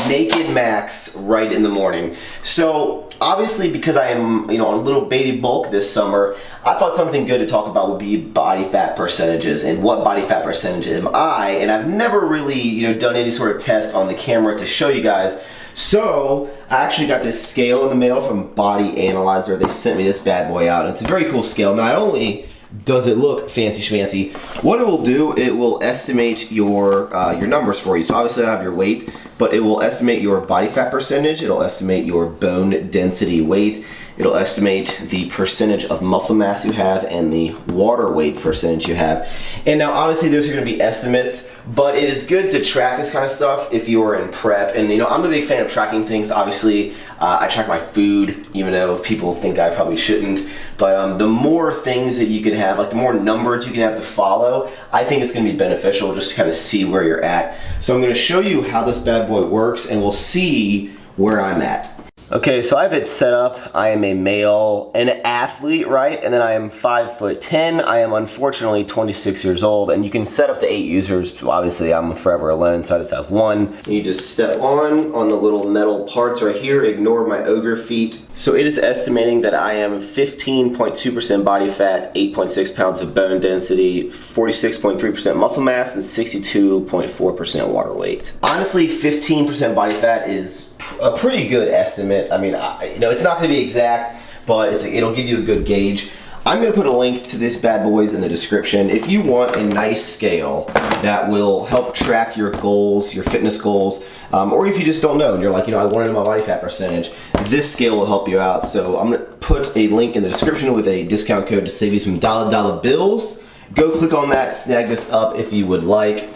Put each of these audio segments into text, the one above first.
naked max right in the morning. So obviously, because I am, on a little baby bulk this summer, I thought something good to talk about would be body fat percentages and what body fat percentage am I, and I've never really, done any sort of test on the camera to show you guys. So I actually got this scale in the mail from Body Analyzer. They sent me this bad boy out, and it's a very cool scale. Not only does it look fancy schmancy, what it will do, it will estimate your numbers for you. So obviously I have your weight, but it will estimate your body fat percentage, it'll estimate your bone density weight, it'll estimate the percentage of muscle mass you have and the water weight percentage you have. And now obviously those are going to be estimates, but it is good to track this kind of stuff if you are in prep. And I'm a big fan of tracking things. Obviously I track my food, even though people think I probably shouldn't. But the more things that you can have, like the more numbers you can have to follow, I think it's going to be beneficial just to kind of see where you're at. So I'm going to show you how this bad boy works, and we'll see where I'm at. Okay, so I have it set up. I am a male, an athlete, right? And then I am 5'10". I am unfortunately 26 years old, and you can set up to 8 users. Obviously, I'm forever alone, so I just have one. You just step on the little metal parts right here. Ignore my ogre feet. So it is estimating that I am 15.2% body fat, 8.6 pounds of bone density, 46.3% muscle mass, and 62.4% water weight. Honestly, 15% body fat is a pretty good estimate. I mean, it's not going to be exact, but it'll give you a good gauge. I'm going to put a link to this bad boys in the description. If you want a nice scale that will help track your goals, your fitness goals, or if you just don't know and you're like, I want to know my body fat percentage, this scale will help you out. So I'm going to put a link in the description with a discount code to save you some dollar bills. Go click on that, snag this up if you would like,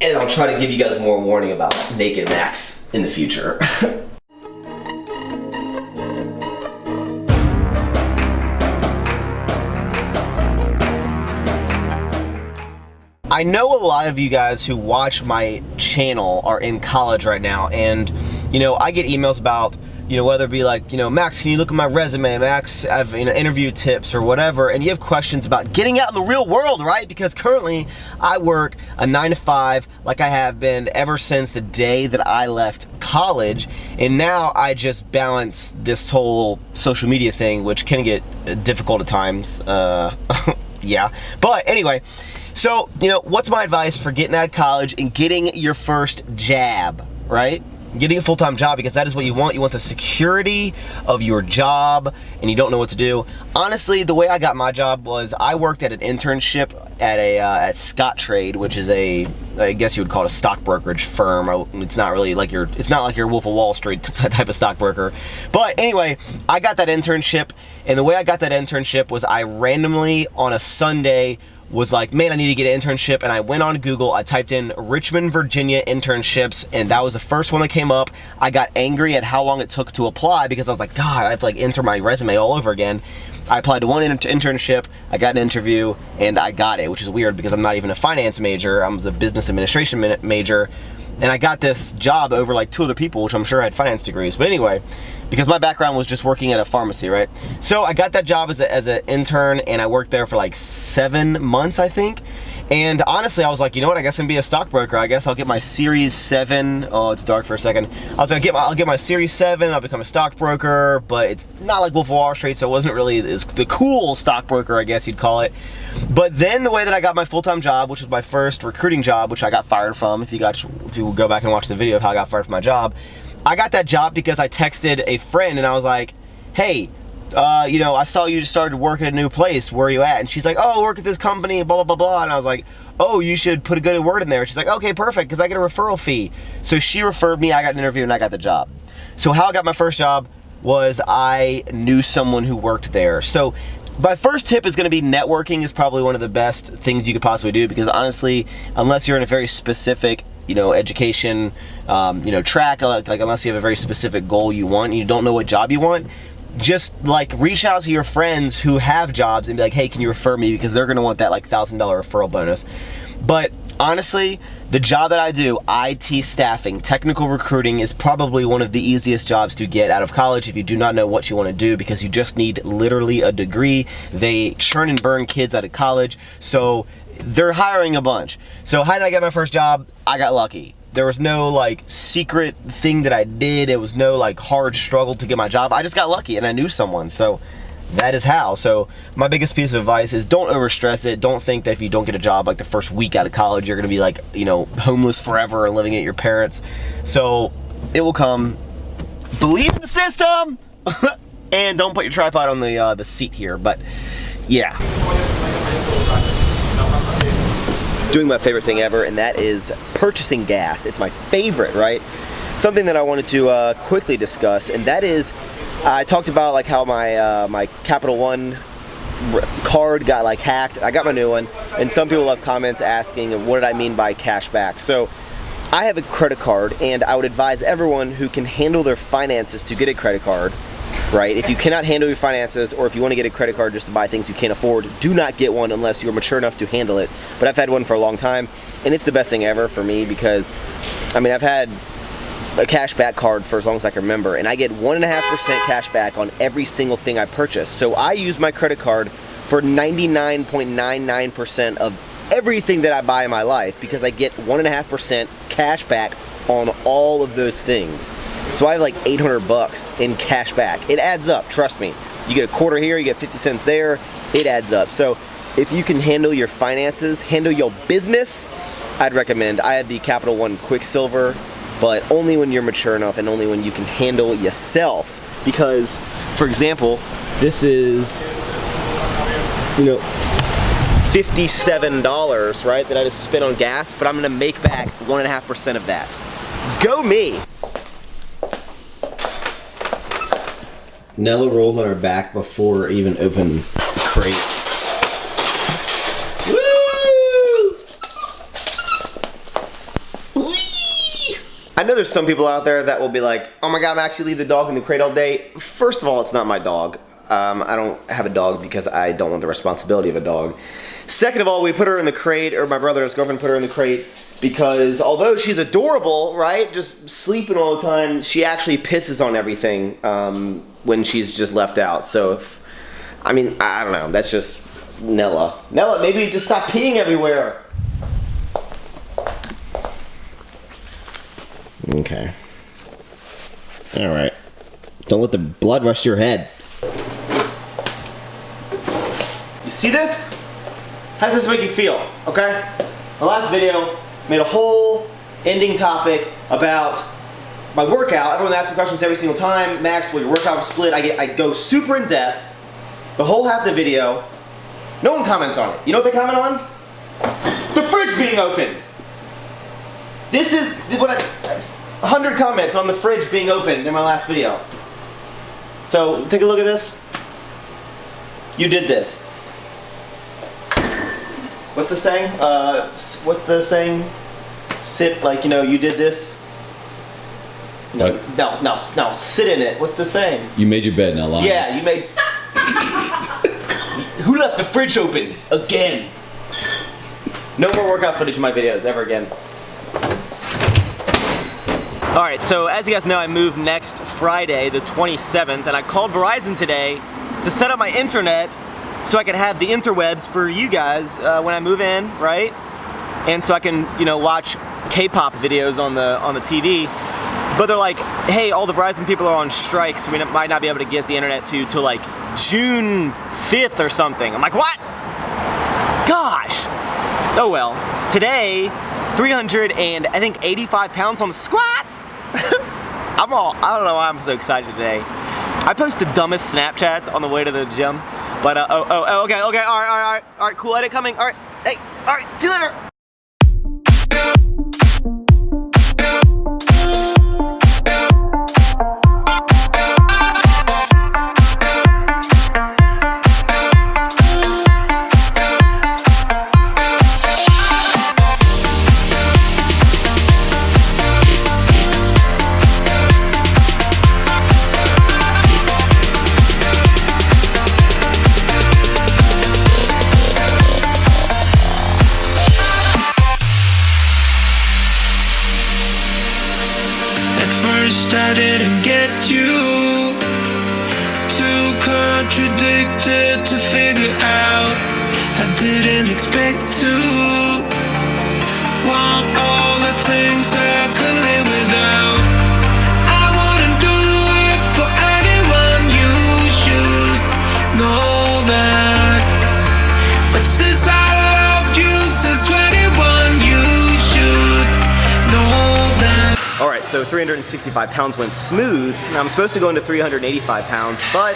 and I'll try to give you guys more warning about naked max in the future. I know a lot of you guys who watch my channel are in college right now, and I get emails about whether it be like, Max, can you look at my resume? Max, I have interview tips or whatever, and you have questions about getting out in the real world, right? Because currently I work a 9 to 5 like I have been ever since the day that I left college, and now I just balance this whole social media thing, which can get difficult at times. Yeah, but anyway, so what's my advice for getting out of college and getting your first job, right? Getting a full-time job, because that is what you want. You want the security of your job, and you don't know what to do. Honestly, the way I got my job was I worked at an internship at Scottrade, which is I guess you would call it a stock brokerage firm. It's not really like it's not like your Wolf of Wall Street type of stockbroker. But anyway, I got that internship, and the way I got that internship was I randomly on a Sunday was like, man, I need to get an internship, and I went on Google, I typed in Richmond, Virginia internships, and that was the first one that came up. I got angry at how long it took to apply, because I was like, God, I have to enter my resume all over again. I applied to one internship, I got an interview, and I got it, which is weird because I'm not even a finance major, I was a business administration major, and I got this job over like 2 other people, which I'm sure had finance degrees. But anyway, because my background was just working at a pharmacy, right? So I got that job as an intern, and I worked there for like 7 months, I think. And honestly, I was like, you know what? I guess I'm gonna be a stockbroker. I guess I'll get my Series 7. Oh, it's dark for a second. I was like, I'll get my Series 7. I'll become a stockbroker, but it's not like Wolf of Wall Street, so it wasn't really the cool stockbroker, I guess you'd call it. But then the way that I got my full-time job, which was my first recruiting job, which I got fired from, if you go back and watch the video of how I got fired from my job, I got that job because I texted a friend and I was like, hey, I saw you just started working at a new place. Where are you at? And she's like, oh, I work at this company, blah, blah, blah, blah. And I was like, oh, you should put a good word in there. She's like, okay, perfect, because I get a referral fee. So she referred me, I got an interview, and I got the job. So how I got my first job was I knew someone who worked there. So my first tip is going to be networking is probably one of the best things you could possibly do, because honestly, unless you're in a very specific education track, like unless you have a very specific goal you want and you don't know what job you want, just like reach out to your friends who have jobs and be like, hey, can you refer me, because they're gonna want that like $1,000 referral bonus. But honestly, the job that I do, IT staffing, technical recruiting, is probably one of the easiest jobs to get out of college if you do not know what you want to do, because you just need literally a degree. They churn and burn kids out of college, so they're hiring a bunch. So how did I get my first job? I got lucky. There was no like secret thing that I did. It was no like hard struggle to get my job. I just got lucky and I knew someone. So that is how. So my biggest piece of advice is don't overstress it. Don't think that if you don't get a job like the first week out of college, you're gonna be like, you know, homeless forever and living at your parents'. So it will come. Believe in the system and don't put your tripod on the seat here. But yeah. Doing my favorite thing ever, and that is purchasing gas. It's my favorite, right? Something that I wanted to quickly discuss, and that is I talked about like how my my Capital One card got like hacked. I got my new one, and some people left comments asking what did I mean by cash back. So I have a credit card, and I would advise everyone who can handle their finances to get a credit card, right? If you cannot handle your finances, or if you want to get a credit card just to buy things you can't afford, do not get one unless you're mature enough to handle it. But I've had one for a long time, and it's the best thing ever for me because, I mean, I've had a cashback card for as long as I can remember, and I get 1.5% cash back on every single thing I purchase. So I use my credit card for 99.99% of everything that I buy in my life because I get 1.5% cash back on all of those things. So I have like 800 bucks in cash back. It adds up, trust me. You get a quarter here, you get 50 cents there, it adds up. So if you can handle your finances, handle your business, I'd recommend. I have the Capital One Quicksilver, but only when you're mature enough and only when you can handle yourself. Because, for example, this is, you know, $57, right, that I just spent on gas, but I'm gonna make back 1.5% of that. Go me! Nella rolls on her back before even open the crate. Woo! Whee! I know there's some people out there that will be like, oh my god, Max, you leave the dog in the crate all day. First of all, it's not my dog. I don't have a dog because I don't want the responsibility of a dog. Second of all, we put her in the crate, or my brother and his girlfriend put her in the crate because although she's adorable, right, just sleeping all the time, she actually pisses on everything when she's just left out. So, I mean, I don't know, that's just Nella. Nella, maybe just stop peeing everywhere. Okay. All right. Don't let the blood rush to your head. You see this? How does this make you feel? Okay? My last video made a whole ending topic about my workout. Everyone asks me questions every single time. Max, will your workout split? I go super in depth. The whole half of the video. No one comments on it. You know what they comment on? The fridge being open. This is what 100 comments on the fridge being open in my last video. So take a look at this. You did this. What's the saying? What's the saying? Sit, like, you know, you did this. No, no, sit in it. What's the saying? You made your bed, now lie. Yeah, you made. Who left the fridge open again? No more workout footage in my videos ever again. Alright, so as you guys know, I move next Friday, the 27th, and I called Verizon today to set up my internet so I can have the interwebs for you guys when I move in, right? And so I can, you know, watch K-pop videos on the TV. But they're like, hey, all the Verizon people are on strike, so we might not be able to get the internet to you till like June 5th or something. I'm like, what? Gosh. Oh well. Today, 385 pounds on the squats. I don't know why I'm so excited today. I post the dumbest Snapchats on the way to the gym. But, okay, all right, cool edit coming, all right, hey, all right, see you later. I didn't get you. Too contradicted to figure out. I didn't expect to want all the things that so 365 pounds went smooth. Now I'm supposed to go into 385 pounds, but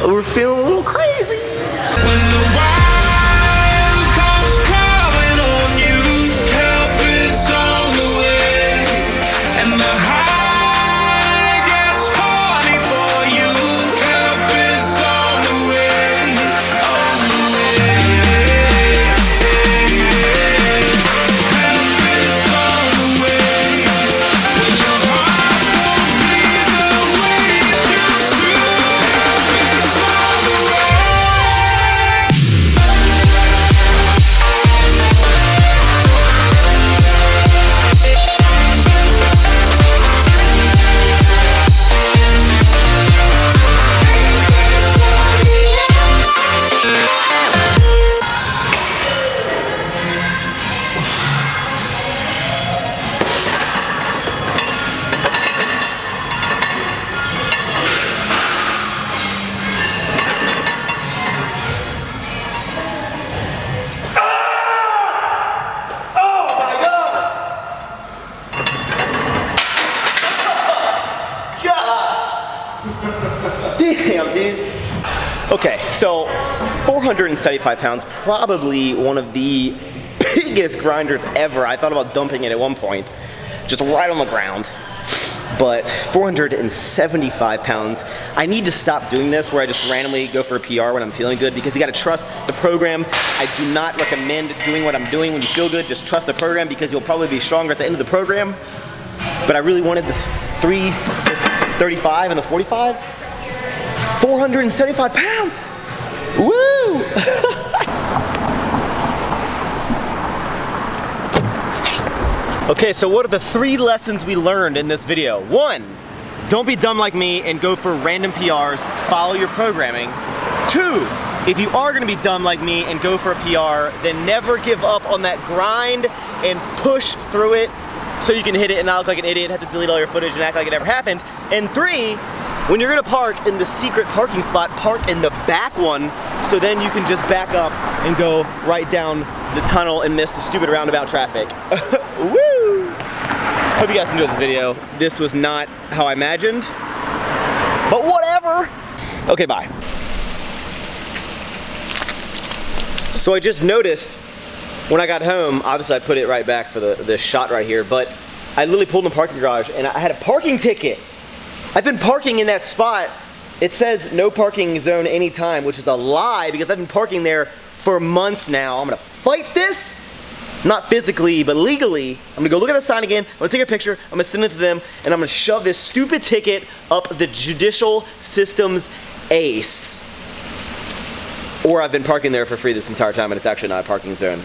we're feeling a little crazy. When the wild comes crawling on you, help is on the way, and the high gets horny for you, help is on the way, on the way. Help is on the way. When your heart won't bleed the way it used to, help is on the way. Damn, dude. Okay, so 475 pounds, probably one of the biggest grinders ever. I thought about dumping it at one point, just right on the ground. But 475 pounds. I need to stop doing this where I just randomly go for a PR when I'm feeling good, because you gotta trust the program. I do not recommend doing what I'm doing when you feel good. Just trust the program, because you'll probably be stronger at the end of the program. But I really wanted this 35 and the 45s. 475 pounds! Woo! Okay, so what are the 3 lessons we learned in this video? 1, don't be dumb like me and go for random PRs, follow your programming. 2, if you are gonna be dumb like me and go for a PR, then never give up on that grind and push through it so you can hit it and not look like an idiot, have to delete all your footage and act like it never happened. And 3, when you're gonna park in the secret parking spot, park in the back one, so then you can just back up and go right down the tunnel and miss the stupid roundabout traffic. Woo! Hope you guys enjoyed this video. This was not how I imagined, but whatever. Okay, bye. So I just noticed when I got home, obviously I put it right back for this shot right here, but I literally pulled in the parking garage and I had a parking ticket. I've been parking in that spot. It says no parking zone anytime, which is a lie, because I've been parking there for months now. I'm gonna fight this, not physically, but legally. I'm gonna go look at the sign again, I'm gonna take a picture, I'm gonna send it to them, and I'm gonna shove this stupid ticket up the judicial system's ace. Or I've been parking there for free this entire time and it's actually not a parking zone.